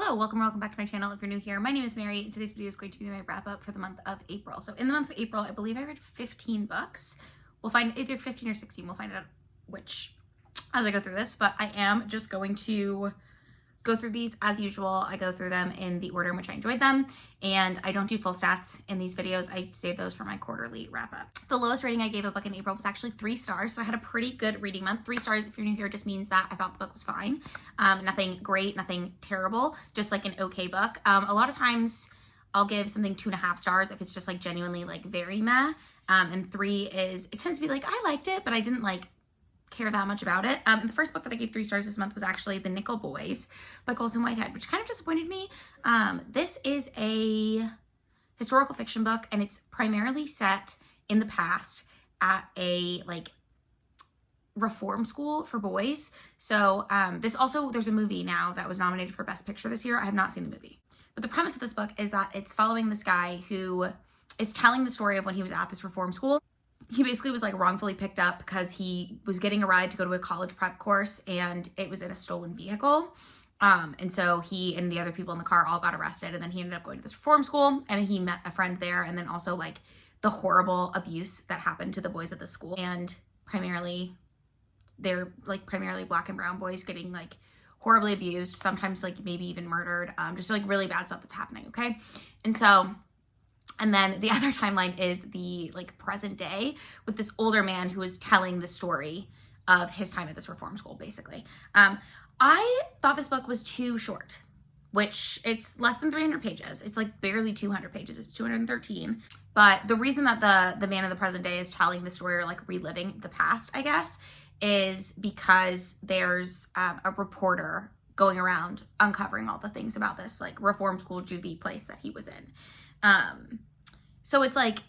Hello, welcome back to my channel. If you're new here, my name is Mary, and today's video is going to be my wrap up for the month of April. So in the month of April, I believe I read 15 books. We'll find either 15 or 16. We'll find out which as I go through this, but I am just going to go through these as usual. I go through them in the order in which I enjoyed them, and I don't do full stats in these videos. I save those for my quarterly wrap up. The lowest rating I gave a book in April was actually 3 stars, so I had a pretty good reading month. 3 stars, if you're new here, just means that I thought the book was fine. Nothing great, nothing terrible, just like an okay book. A lot of times I'll give something 2.5 stars if it's just like genuinely like very meh, and 3 is, it tends to be like, I liked it, but I didn't like care that much about it. And the first book that I gave 3 stars this month was actually The Nickel Boys by Colson Whitehead, which kind of disappointed me. This is a historical fiction book, and it's primarily set in the past at a like reform school for boys. So there's a movie now that was nominated for Best Picture this year. I have not seen the movie, but the premise of this book is that it's following this guy who is telling the story of when he was at this reform school. He basically was like wrongfully picked up because he was getting a ride to go to a college prep course, and it was in a stolen vehicle. And so he and the other people in the car all got arrested, and then he ended up going to this reform school, and he met a friend there, and then also like the horrible abuse that happened to the boys at the school. And they're like primarily black and brown boys getting like horribly abused, sometimes like maybe even murdered, just like really bad stuff that's happening, okay? And then the other timeline is the like present day with this older man who is telling the story of his time at this reform school, basically. I thought this book was too short, which it's less than 300 pages. It's like barely 200 pages. It's 213. But the reason that the man in the present day is telling the story, or like reliving the past, I guess, is because there's a reporter going around uncovering all the things about this like reform school juvie place that he was in. So it's like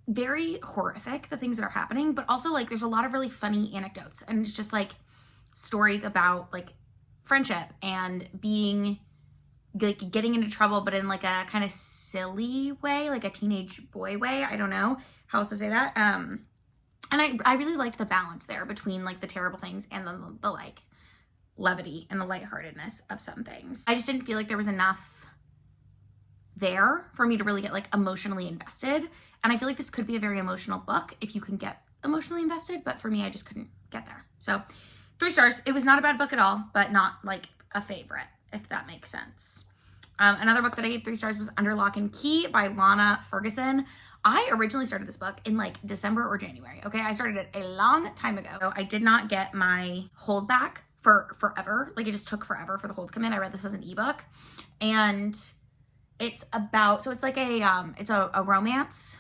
very horrific, the things that are happening, but also like there's a lot of really funny anecdotes, and it's just like stories about like friendship and being like getting into trouble, but in like a kind of silly way, like a teenage boy way. I don't know how else to say that. And I really liked the balance there between like the terrible things and the like levity and the lightheartedness of some things. I just didn't feel like there was enough there for me to really get like emotionally invested, and I feel like this could be a very emotional book if you can get emotionally invested, but for me I just couldn't get there. So 3 stars. It was not a bad book at all, but not like a favorite, if that makes sense. Another book that I gave 3 stars was Under Lock and Key by Lana Ferguson. I originally started this book in like December or January, okay? I started it a long time ago. I did not get my hold back for forever. Like it just took forever for the hold to come in. I read this as an ebook, and it's about, so it's like it's a romance,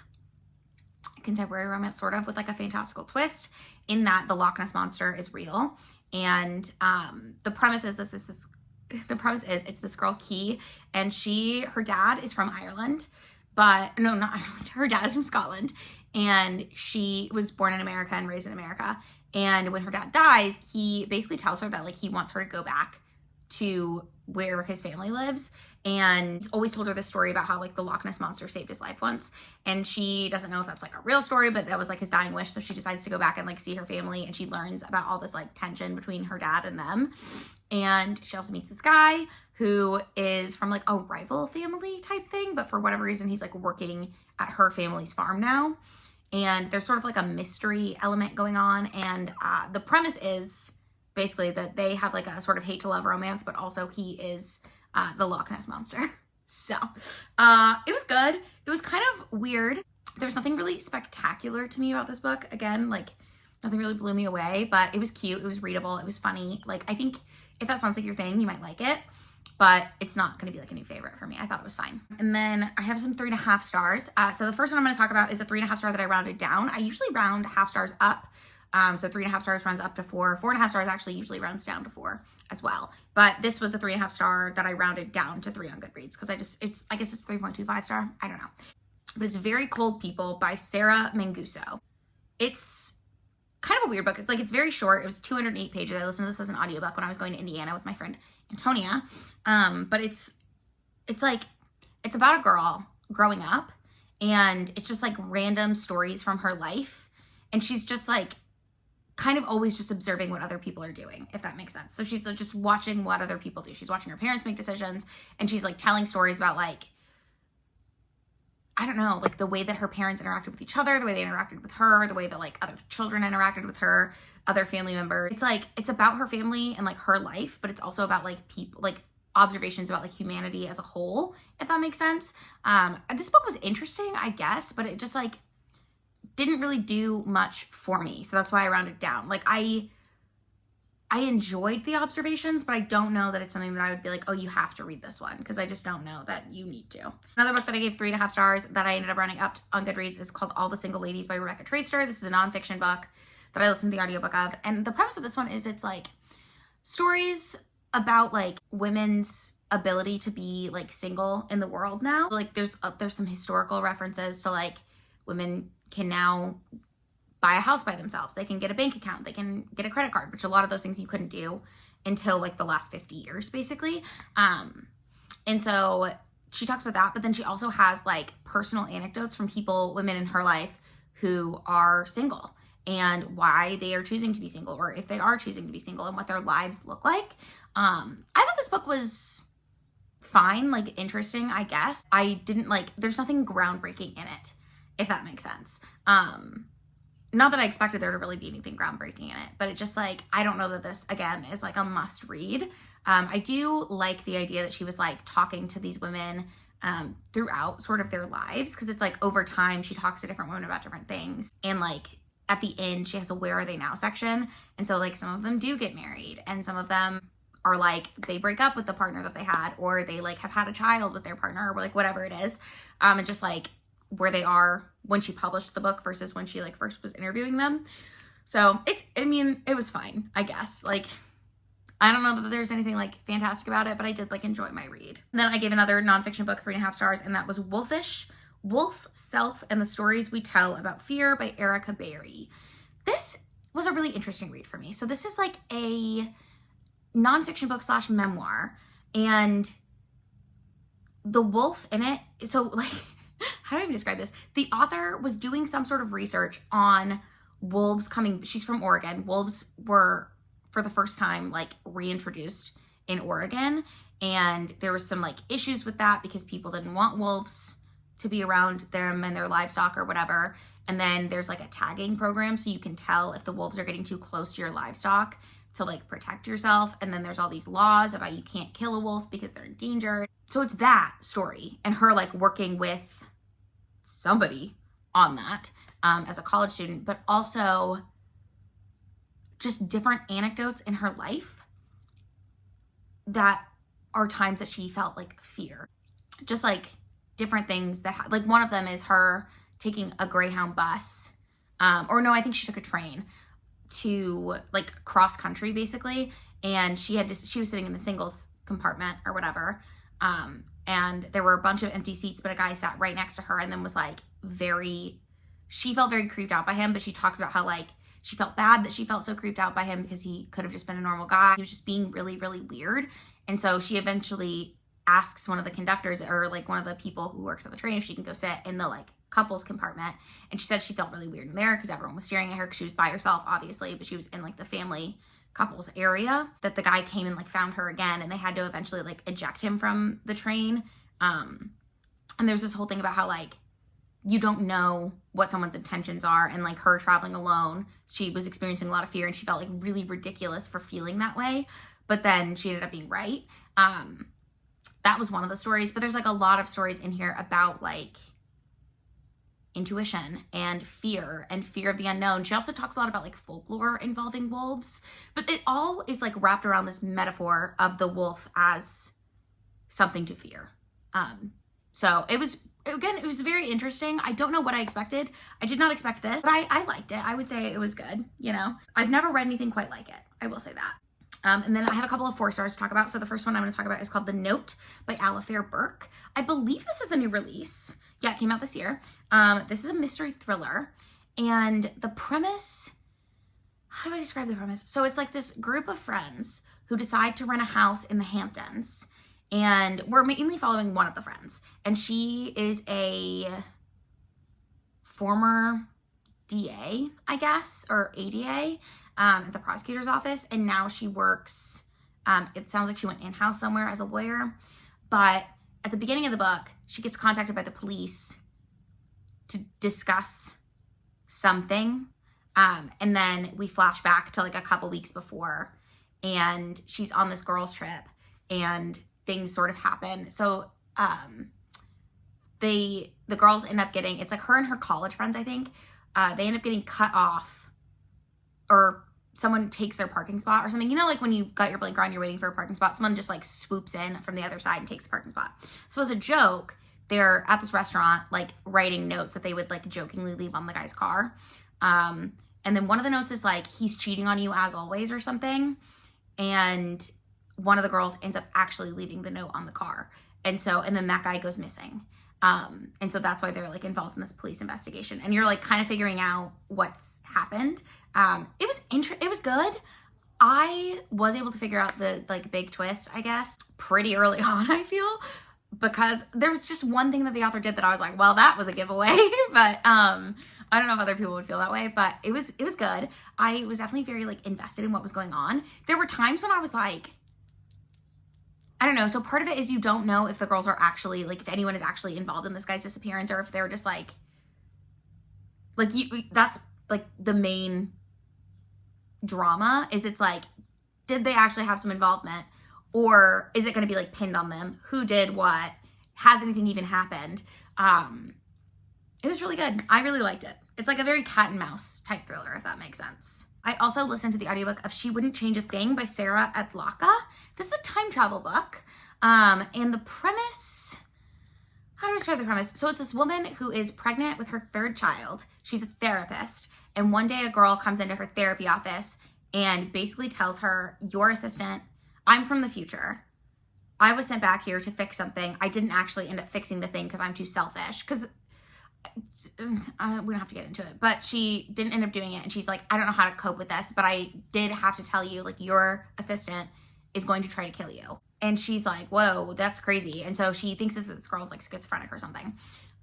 contemporary romance sort of, with like a fantastical twist in that the Loch Ness Monster is real. And the premise is it's this girl Key, and her dad is from Ireland, but no, not Ireland. Her dad is from Scotland, and she was born in America and raised in America. And when her dad dies, he basically tells her that like he wants her to go back to where his family lives, and he's always told her this story about how like the Loch Ness Monster saved his life once, and she doesn't know if that's like a real story, but that was like his dying wish. So she decides to go back and like see her family, and she learns about all this like tension between her dad and them. And she also meets this guy who is from like a rival family type thing, but for whatever reason he's like working at her family's farm now, and there's sort of like a mystery element going on. And the premise is basically that they have like a sort of hate to love romance, but also he is the Loch Ness Monster. So it was good. It was kind of weird. There's nothing really spectacular to me about this book. Again, like nothing really blew me away, but it was cute. It was readable. It was funny. Like I think if that sounds like your thing, you might like it, but it's not going to be like a new favorite for me. I thought it was fine. And then I have some 3.5 stars. So the first one I'm going to talk about is a 3.5 star that I rounded down. I usually round half stars up. So 3.5 stars runs up to 4. 4.5 stars actually usually rounds down to 4 as well. But this was a 3.5 star that I rounded down to 3 on Goodreads, because I guess it's 3.25 star. I don't know. But it's Very Cold People by Sarah Manguso. It's kind of a weird book. It's very short. It was 208 pages. I listened to this as an audiobook when I was going to Indiana with my friend Antonia. But it's about a girl growing up, and it's just like random stories from her life. And she's just like kind of always just observing what other people are doing, if that makes sense. So she's just watching what other people do. She's watching her parents make decisions, and she's like telling stories about like, I don't know, like the way that her parents interacted with each other, the way they interacted with her, the way that like other children interacted with her, other family members. It's like, it's about her family and like her life, but it's also about like people, like observations about like humanity as a whole, if that makes sense. This book was interesting, I guess, but it just like didn't really do much for me. So that's why I rounded down. Like I enjoyed the observations, but I don't know that it's something that I would be like, oh, you have to read this one, because I just don't know that you need to. Another book that I gave 3.5 stars that I ended up running up on Goodreads is called All the Single Ladies by Rebecca Traister. This is a nonfiction book that I listened to the audiobook of. And the premise of this one is it's like stories about like women's ability to be like single in the world now. Like there's some historical references to like women can now buy a house by themselves. They can get a bank account. They can get a credit card, which a lot of those things you couldn't do until like the last 50 years, basically. And so she talks about that, but then she also has like personal anecdotes from people, women in her life who are single and why they are choosing to be single, or if they are choosing to be single and what their lives look like. I thought this book was fine, like interesting, I guess. I didn't like, there's nothing groundbreaking in it, if that makes sense. Not that I expected there to really be anything groundbreaking in it, but it just like, I don't know that this, again, is like a must read. I do like the idea that she was like talking to these women throughout sort of their lives, because it's like over time she talks to different women about different things, and like at the end she has a where are they now section, and so like some of them do get married, and some of them are like they break up with the partner that they had, or they like have had a child with their partner, or like whatever it is, and just like where they are when she published the book versus when she like first was interviewing them. So I mean, it was fine, I guess. Like, I don't know that there's anything like fantastic about it, but I did like enjoy my read. And then I gave another nonfiction book 3.5 stars, and that was Wolfish, Wolf, Self, and the Stories We Tell About Fear by Erica Berry. This was a really interesting read for me. So this is like a nonfiction book / memoir, and the wolf in it, so like, how do I even describe this? The author was doing some sort of research on wolves coming, she's from Oregon. Wolves were, for the first time, like reintroduced in Oregon. And there was some like issues with that because people didn't want wolves to be around them and their livestock or whatever. And then there's like a tagging program, so you can tell if the wolves are getting too close to your livestock to like protect yourself. And then there's all these laws about you can't kill a wolf because they're endangered. So it's that story and her like working with somebody on that as a college student, but also just different anecdotes in her life that are times that she felt like fear. Just like different things that like one of them is her taking a Greyhound bus, or no, I think she took a train to like cross country basically, and she was sitting in the singles compartment or whatever, and there were a bunch of empty seats, but a guy sat right next to her and then was like she felt very creeped out by him, but she talks about how like she felt bad that she felt so creeped out by him because he could have just been a normal guy. He was just being really, really weird. And so she eventually asks one of the conductors or like one of the people who works on the train if she can go sit in the like couples compartment. And she said she felt really weird in there because everyone was staring at her because she was by herself, obviously, but she was in like the family couples area. That the guy came and like found her again, and they had to eventually like eject him from the train. And there's this whole thing about how like you don't know what someone's intentions are, and like her traveling alone, she was experiencing a lot of fear and she felt like really ridiculous for feeling that way, but then she ended up being right. That was one of the stories, but there's like a lot of stories in here about like intuition and fear of the unknown. She also talks a lot about like folklore involving wolves, but it all is like wrapped around this metaphor of the wolf as something to fear. So it was very interesting. I don't know what I expected. I did not expect this, but I liked it. I would say it was good. You know, I've never read anything quite like it. I will say that. And then I have a couple of 4 stars to talk about. So the first one I'm going to talk about is called The Note by Alifair Burke. I believe this is a new release. Yeah, it came out this year. This is a mystery thriller. And the premise, how do I describe the premise? So it's like this group of friends who decide to rent a house in the Hamptons. And we're mainly following one of the friends. And she is a former DA, I guess, or ADA. at the prosecutor's office, and now she works, it sounds like she went in-house somewhere as a lawyer, but at the beginning of the book, she gets contacted by the police to discuss something, and then we flash back to like a couple weeks before, and she's on this girls' trip, and things sort of happen. So the girls end up getting, it's like her and her college friends, I think, they end up getting cut off, or someone takes their parking spot or something. You know, like when you got your blinker on, you're waiting for a parking spot, someone just like swoops in from the other side and takes the parking spot. So as a joke, they're at this restaurant, like writing notes that they would like jokingly leave on the guy's car. And then one of the notes is like, he's cheating on you as always or something. And one of the girls ends up actually leaving the note on the car. And then that guy goes missing. And so that's why they're like involved in this police investigation. And you're like kind of figuring out what's happened. It was good. I was able to figure out the like big twist, I guess, pretty early on, I feel, because there was just one thing that the author did that I was like, well, that was a giveaway. But I don't know if other people would feel that way, but it was good. I was definitely very like invested in what was going on. There were times when I was like, I don't know. So part of it is you don't know if the girls are actually, like, if anyone is actually involved in this guy's disappearance, or if they're just like that's like the main drama, is it's like, did they actually have some involvement, or is it going to be like pinned on them? Who did what? Has anything even happened? It was really good. I really liked it. It's like a very cat and mouse type thriller, if that makes sense. I also listened to the audiobook of She Wouldn't Change a Thing by Sarah Adlaka. This is a time travel book. And the premise, how do I describe the premise? So it's this woman who is pregnant with her third child. She's a therapist. And one day a girl comes into her therapy office and basically tells her, your assistant, I'm from the future. I was sent back here to fix something. I didn't actually end up fixing the thing because I'm too selfish. Because we don't have to get into it, but she didn't end up doing it. And she's like, I don't know how to cope with this, but I did have to tell you, like, your assistant is going to try to kill you. And she's like, whoa, that's crazy. And so she thinks this girl's like schizophrenic or something.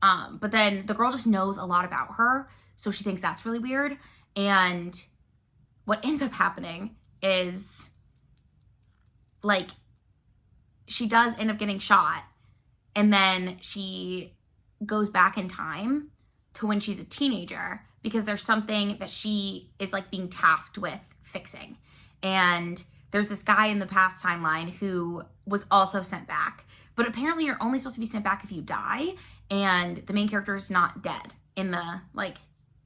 But then the girl just knows a lot about her. So she thinks that's really weird. And what ends up happening is, like, she does end up getting shot. And then she goes back in time to when she's a teenager, because there's something that she is like being tasked with fixing. And there's this guy in the past timeline who was also sent back, but apparently you're only supposed to be sent back if you die, and the main character is not dead in the like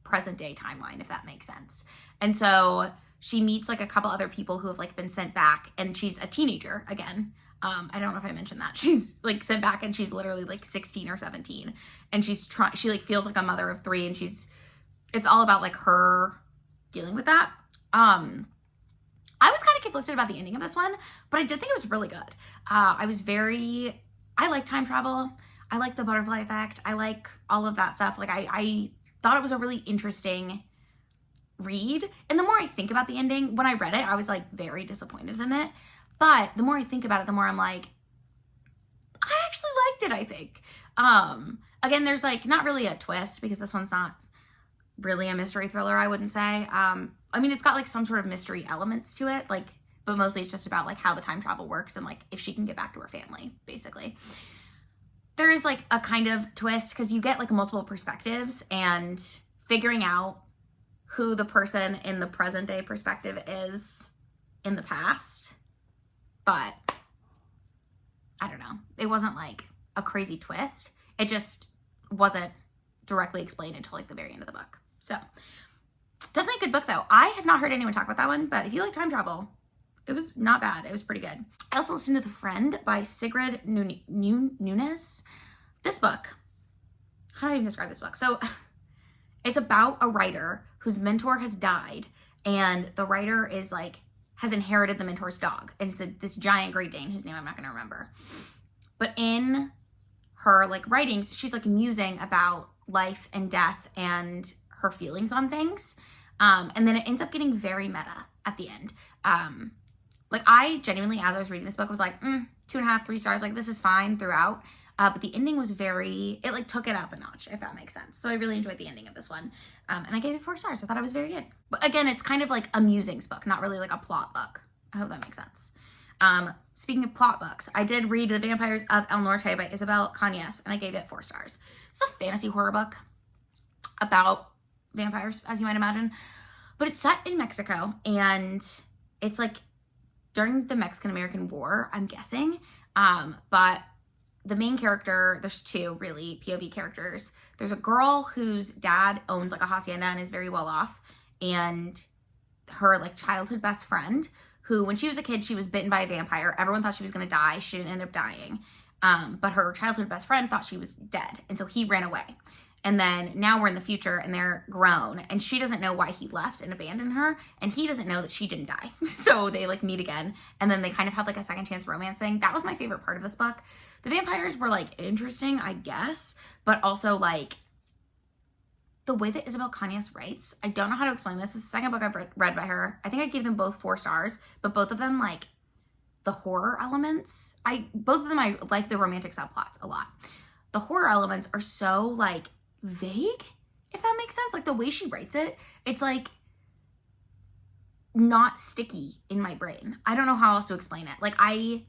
present day timeline, if that makes sense. And so she meets like a couple other people who have like been sent back, and she's a teenager again. I don't know if I mentioned that. She's like sent back and she's literally like 16 or 17, and she like feels like a mother of 3, and it's all about like her dealing with that. I was kind of conflicted about the ending of this one, but I did think it was really good. I like time travel. I like the butterfly effect. I like all of that stuff. Like I thought it was a really interesting read. And the more I think about the ending, when I read it, I was like very disappointed in it. But the more I think about it, the more I'm like, I actually liked it, I think. Again, there's like not really a twist, because this one's not really a mystery thriller, I wouldn't say. I mean, it's got like some sort of mystery elements to it, like, but mostly it's just about like how the time travel works and like if she can get back to her family, basically. There is like a kind of twist because you get like multiple perspectives, and figuring out who the person in the present day perspective is in the past. But I don't know. It wasn't like a crazy twist. It just wasn't directly explained until like the very end of the book. So definitely a good book though. I have not heard anyone talk about that one, but if you like time travel, it was not bad. It was pretty good. I also listened to The Friend by Sigrid Nunes. This book, how do I even describe this book? So it's about a writer whose mentor has died, and the writer is like, has inherited the mentor's dog. And it's this giant Great Dane whose name I'm not going to remember. But in her like writings, she's like musing about life and death and her feelings on things. And then it ends up getting very meta at the end. Like, I genuinely, as I was reading this book, was like, 2.5, 3 stars. Like, this is fine throughout. But the ending was it like took it up a notch, if that makes sense. So I really enjoyed the ending of this one. And I gave it 4 stars. I thought it was very good. But again, it's kind of like a musings book, not really like a plot book. I hope that makes sense. Speaking of plot books, I did read The Vampires of El Norte by Isabel Cañas, and I gave it 4 stars. It's a fantasy horror book about vampires, as you might imagine. But it's set in Mexico, and it's like during the Mexican-American War, I'm guessing. But the main character, there's 2 really POV characters. There's a girl whose dad owns like a hacienda and is very well off, and her like childhood best friend, who when she was a kid, she was bitten by a vampire. Everyone thought she was going to die. She didn't end up dying. But her childhood best friend thought she was dead, and so he ran away. And then now we're in the future and they're grown, and she doesn't know why he left and abandoned her, and he doesn't know that she didn't die. So they like meet again, and then they kind of have like a second chance romance thing. That was my favorite part of this book. The vampires were like interesting, I guess, but also like the way that Isabel Cañas writes, I don't know how to explain this. This is the second book I've read by her. I think I gave them both 4 stars, but both of them, like the horror elements, both of them I like the romantic subplots a lot. The horror elements are so like vague, if that makes sense. Like the way she writes it, it's like not sticky in my brain. I don't know how else to explain it. Like I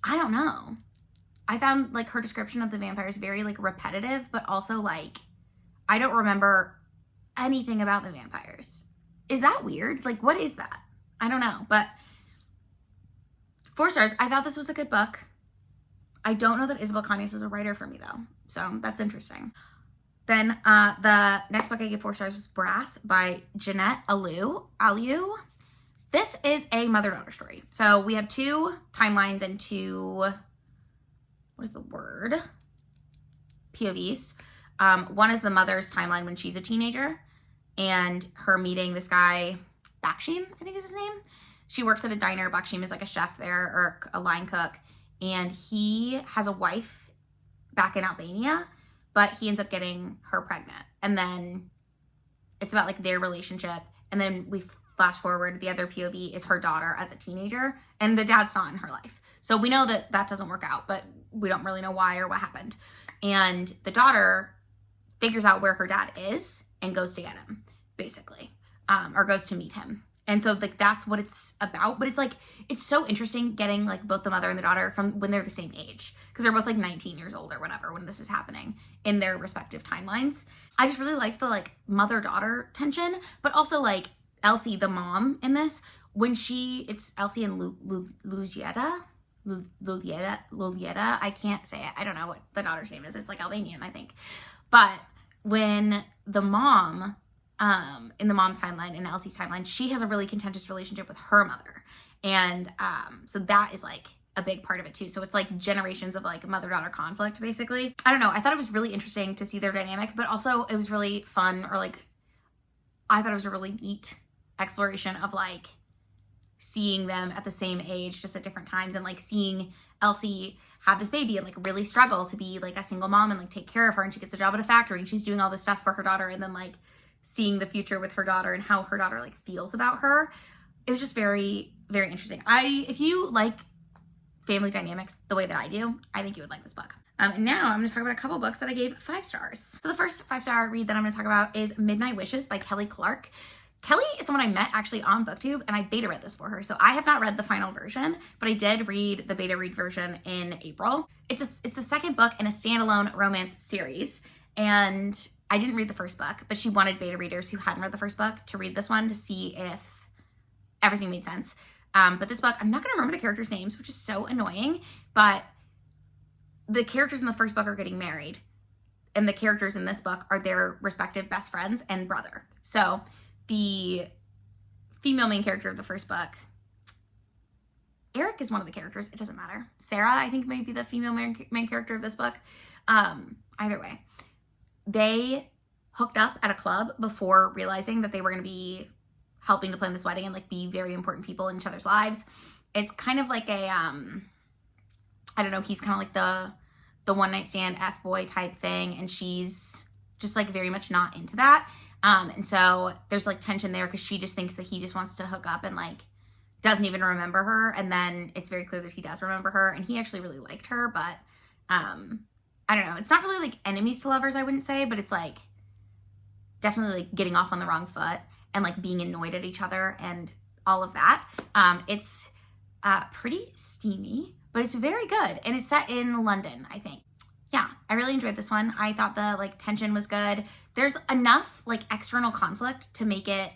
don't know. I found like her description of the vampires very like repetitive, but also like I don't remember anything about the vampires. Is that weird? Like, what is that? I don't know, but 4 stars. I thought this was a good book. I don't know that Isabel Cañas is a writer for me though, so that's interesting. Then the next book I gave 4 stars was Brass by Jeanette Aliu. This is a mother-daughter story. So we have 2 timelines and 2, what is the word? POVs. One is the mother's timeline when she's a teenager and her meeting this guy, Baksheem, I think is his name. She works at a diner. Baksheem is like a chef there, or a line cook. And he has a wife back in Albania, but he ends up getting her pregnant. And then it's about like their relationship. And then we flash forward, the other POV is her daughter as a teenager, and the dad's not in her life. So we know that that doesn't work out, but we don't really know why or what happened. And the daughter figures out where her dad is and goes to get him, basically, or goes to meet him. And so like that's what it's about. But it's like, it's so interesting getting like both the mother and the daughter from when they're the same age, because they're both like 19 years old or whatever when this is happening in their respective timelines. I just really liked the like mother-daughter tension, but also like Elsie, the mom in this, when it's Elsie and Lulieta, I can't say it. I don't know what the daughter's name is. It's like Albanian, I think. But when the mom, in the mom's timeline, in Elsie's timeline, she has a really contentious relationship with her mother. And so that is like a big part of it too. So it's like generations of like mother-daughter conflict, basically. I don't know. I thought it was really interesting to see their dynamic, but also it was really fun, or like, I thought it was a really neat exploration of like seeing them at the same age, just at different times, and like seeing Elsie have this baby and like really struggle to be like a single mom and like take care of her, and she gets a job at a factory and she's doing all this stuff for her daughter, and then like seeing the future with her daughter and how her daughter like feels about her. It was just very, very interesting. If you like family dynamics the way that I do, I think you would like this book. And now I'm going to talk about a couple books that I gave 5 stars. So the first 5-star read that I'm going to talk about is Midnight Wishes by Kelly Clark. Kelly is someone I met actually on BookTube, and I beta read this for her. So I have not read the final version, but I did read the beta read version in April. It's a second book in a standalone romance series, and I didn't read the first book, but she wanted beta readers who hadn't read the first book to read this one to see if everything made sense. But this book, I'm not going to remember the characters' names, which is so annoying, but the characters in the first book are getting married, and the characters in this book are their respective best friends and brother. So the female main character of the first book, Eric is one of the characters. It doesn't matter. Sarah, I think, may be the female main character of this book. Either way, they hooked up at a club before realizing that they were going to be helping to plan this wedding and like be very important people in each other's lives. It's kind of like a, I don't know, he's kind of like the one-night stand F-boy type thing, and she's just like very much not into that. And so there's like tension there because she just thinks that he just wants to hook up and like doesn't even remember her, and then it's very clear that he does remember her, and he actually really liked her, but I don't know. It's not really like enemies to lovers, I wouldn't say, but it's like definitely like getting off on the wrong foot and like being annoyed at each other and all of that. It's pretty steamy, but it's very good, and it's set in London, I think. Yeah, I really enjoyed this one. I thought the like tension was good. There's enough like external conflict to make it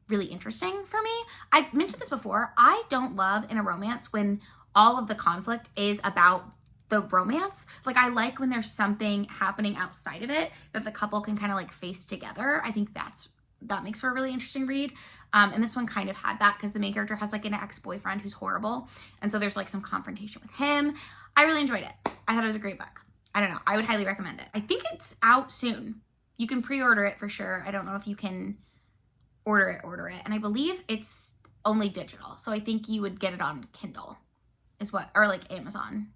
really interesting for me. I've mentioned this before. I don't love in a romance when all of the conflict is about the romance. Like, I like when there's something happening outside of it that the couple can kind of like face together. I think that makes for a really interesting read. And this one kind of had that because the main character has like an ex-boyfriend who's horrible. And so there's like some confrontation with him. I really enjoyed it. I thought it was a great book. I don't know. I would highly recommend it. I think it's out soon. You can pre-order it for sure. I don't know if you can order it. And I believe it's only digital. So I think you would get it on Kindle or like Amazon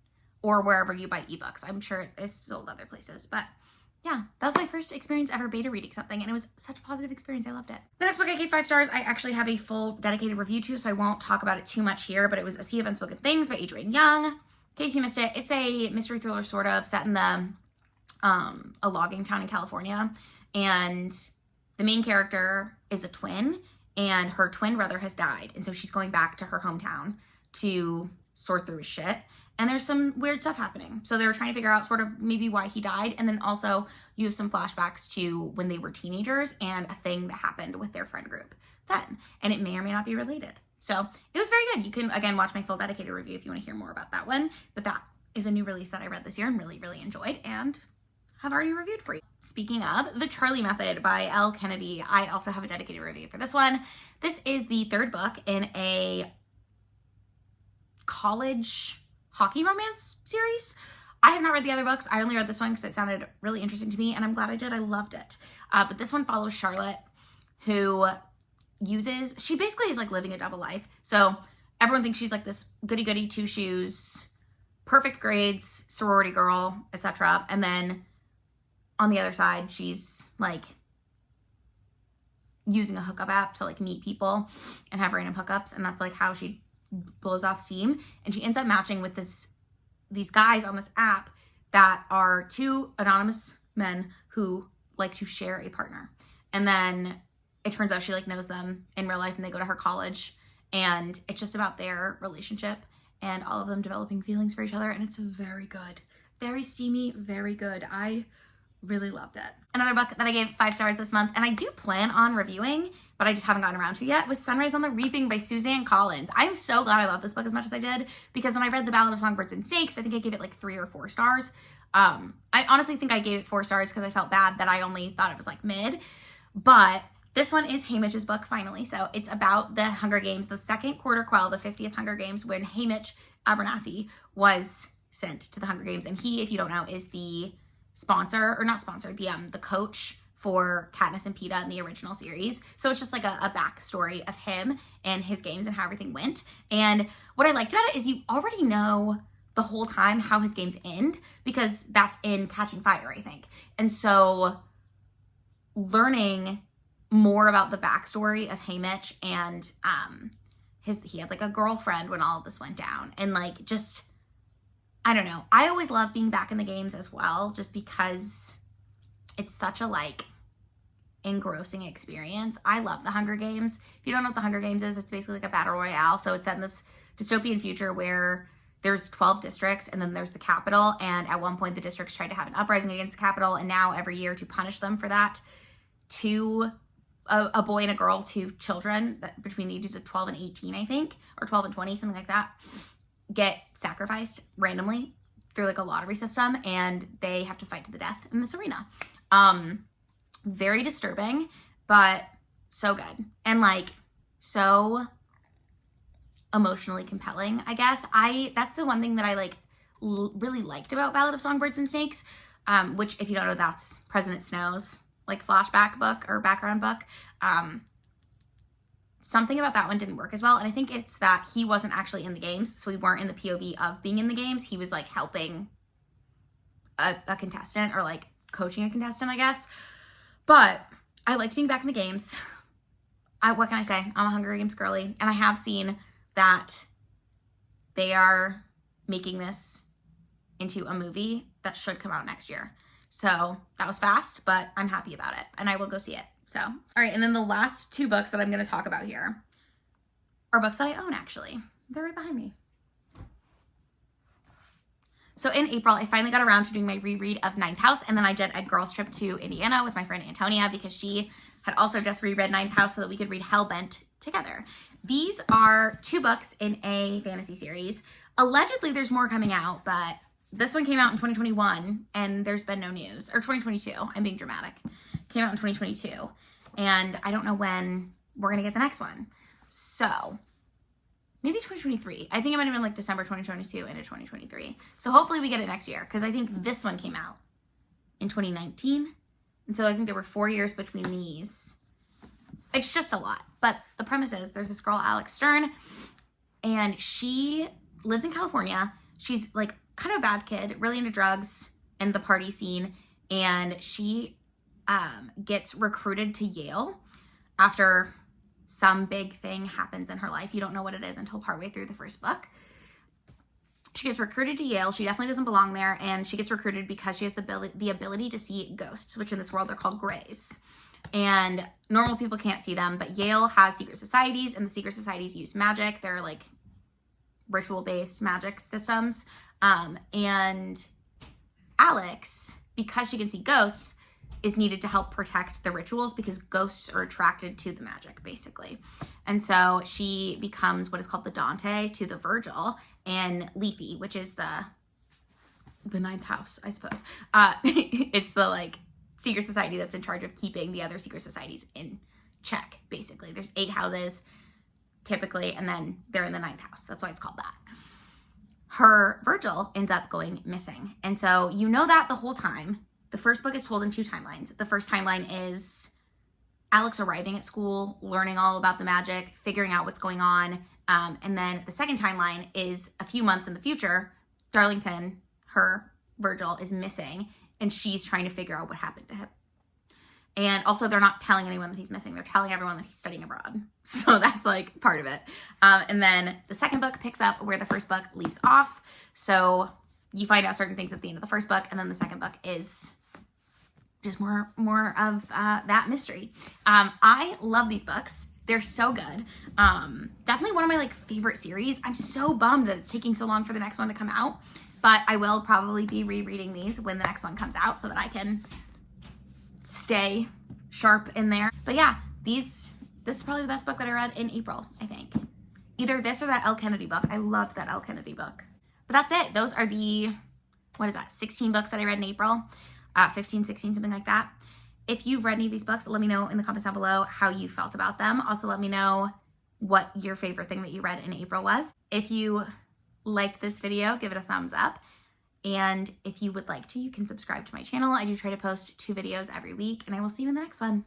or wherever you buy ebooks. I'm sure it is sold other places, but yeah, that was my first experience ever beta reading something, and it was such a positive experience. I loved it. The next book I gave 5 stars, I actually have a full dedicated review to, so I won't talk about it too much here, but it was A Sea of Unspoken Things by Adrienne Young. In case you missed it, it's a mystery thriller sort of set in a logging town in California, and the main character is a twin, and her twin brother has died, and so she's going back to her hometown to sort through his shit. And there's some weird stuff happening. So they're trying to figure out sort of maybe why he died. And then also you have some flashbacks to when they were teenagers and a thing that happened with their friend group then. And it may or may not be related. So it was very good. You can, again, watch my full dedicated review if you want to hear more about that one. But that is a new release that I read this year and really, really enjoyed and have already reviewed for you. Speaking of, The Charlie Method by Elle Kennedy. I also have a dedicated review for this one. This is the 3rd book in a college hockey romance series. I have not read the other books. I only read this one because it sounded really interesting to me, and I'm glad I did. I loved it. But this one follows Charlotte, who she basically is like living a double life. So everyone thinks she's like this goody-goody, 2 shoes, perfect grades, sorority girl, etc. And then on the other side, she's like using a hookup app to like meet people and have random hookups, and that's like how she blows off steam. And she ends up matching with these guys on this app that are 2 anonymous men who like to share a partner. And then it turns out she like knows them in real life, and they go to her college, and it's just about their relationship and all of them developing feelings for each other. And it's very good, very steamy, very good. I really loved it. Another book that I gave 5 stars this month, and I do plan on reviewing, but I just haven't gotten around to yet, was Sunrise on the Reaping by Suzanne Collins. I'm so glad I love this book as much as I did, because when I read The Ballad of Songbirds and Snakes, I think I gave it like 3 or 4 stars. I honestly think I gave it 4 stars because I felt bad that I only thought it was like mid, but this one is Haymitch's book, finally. So it's about the Hunger Games, the second quarter quell, the 50th Hunger Games, when Haymitch Abernathy was sent to the Hunger Games. And he, if you don't know, is the the coach for Katniss and Peeta in the original series. So it's just like a backstory of him and his games and how everything went. And what I liked about it is you already know the whole time how his games end, because that's in Catching Fire, I think. And so learning more about the backstory of Haymitch and he had like a girlfriend when all of this went down, and like just, I don't know. I always love being back in the games as well, just because it's such a like engrossing experience. I love the Hunger Games. If you don't know what the Hunger Games is, it's basically like a battle royale. So it's set in this dystopian future where there's 12 districts, and then there's the capital. And at one point the districts tried to have an uprising against the capital, and now every year, to punish them for that, a boy and a girl, 2 children that between the ages of 12 and 18, I think, or 12 and 20, something like that, get sacrificed randomly through like a lottery system, and they have to fight to the death in this arena. Very disturbing, but so good, and like so emotionally compelling, I guess. That's the one thing that I like really liked about Ballad of Songbirds and Snakes, which, if you don't know, that's President Snow's like flashback book or background book. Something about that one didn't work as well, and I think it's that he wasn't actually in the games, so we weren't in the POV of being in the games. He was like helping a contestant, or like coaching a contestant, I guess. But I liked being back in the games. What can I say? I'm a Hunger Games girly, and I have seen that they are making this into a movie that should come out next year. So that was fast, but I'm happy about it and I will go see it. So, all right. And then the last 2 books that I'm going to talk about here are books that I own, actually. They're right behind me. So in April, I finally got around to doing my reread of Ninth House, and then I did a girls trip to Indiana with my friend Antonia because she had also just reread Ninth House so that we could read Hellbent together. These are 2 books in a fantasy series. Allegedly, there's more coming out, but this one came out in 2021 and there's been no news. Or 2022, I'm being dramatic. Came out in 2022, and I don't know when we're gonna get the next one. So maybe 2023. I think it might have been like December 2022 into 2023. So hopefully we get it next year, because I think this one came out in 2019. And so I think there were 4 years between these. It's just a lot. But the premise is there's this girl, Alex Stern, and she lives in California. She's like kind of a bad kid, really into drugs and the party scene. And she gets recruited to Yale after some big thing happens in her life. You don't know what it is until partway through the first book. She gets recruited to Yale. She definitely doesn't belong there, and she gets recruited because she has the ability to see ghosts, which in this world they're called grays. And normal people can't see them, but Yale has secret societies, and the secret societies use magic. They're like ritual-based magic systems. And Alex, because she can see ghosts, is needed to help protect the rituals because ghosts are attracted to the magic, basically. And so she becomes what is called the Dante to the Virgil, and Lethe, which is the Ninth House, I suppose. It's the like secret society that's in charge of keeping the other secret societies in check, basically. There's 8 houses typically, and then they're in the 9th house. That's why it's called that. Her Virgil ends up going missing. And so you know that the whole time. The first book is told in 2 timelines. The first timeline is Alex arriving at school, learning all about the magic, figuring out what's going on. And then the second timeline is a few months in the future. Darlington, her Virgil, is missing, and she's trying to figure out what happened to him. And also, they're not telling anyone that he's missing. They're telling everyone that he's studying abroad. So that's like part of it. And then the second book picks up where the first book leaves off. So you find out certain things at the end of the first book, and then the second book is just more of that mystery. I love these books. They're so good. Definitely one of my like favorite series. I'm so bummed that it's taking so long for the next one to come out, but I will probably be rereading these when the next one comes out so that I can stay sharp in there. But yeah, this is probably the best book that I read in April, I think. Either this or that Elle Kennedy book. I loved that Elle Kennedy book. But that's it. Those are the, 16 books that I read in April. 15, 16, something like that. If you've read any of these books, let me know in the comments down below how you felt about them. Also, let me know what your favorite thing that you read in April was. If you liked this video, give it a thumbs up. And if you would like to, you can subscribe to my channel. I do try to post 2 videos every week, and I will see you in the next one.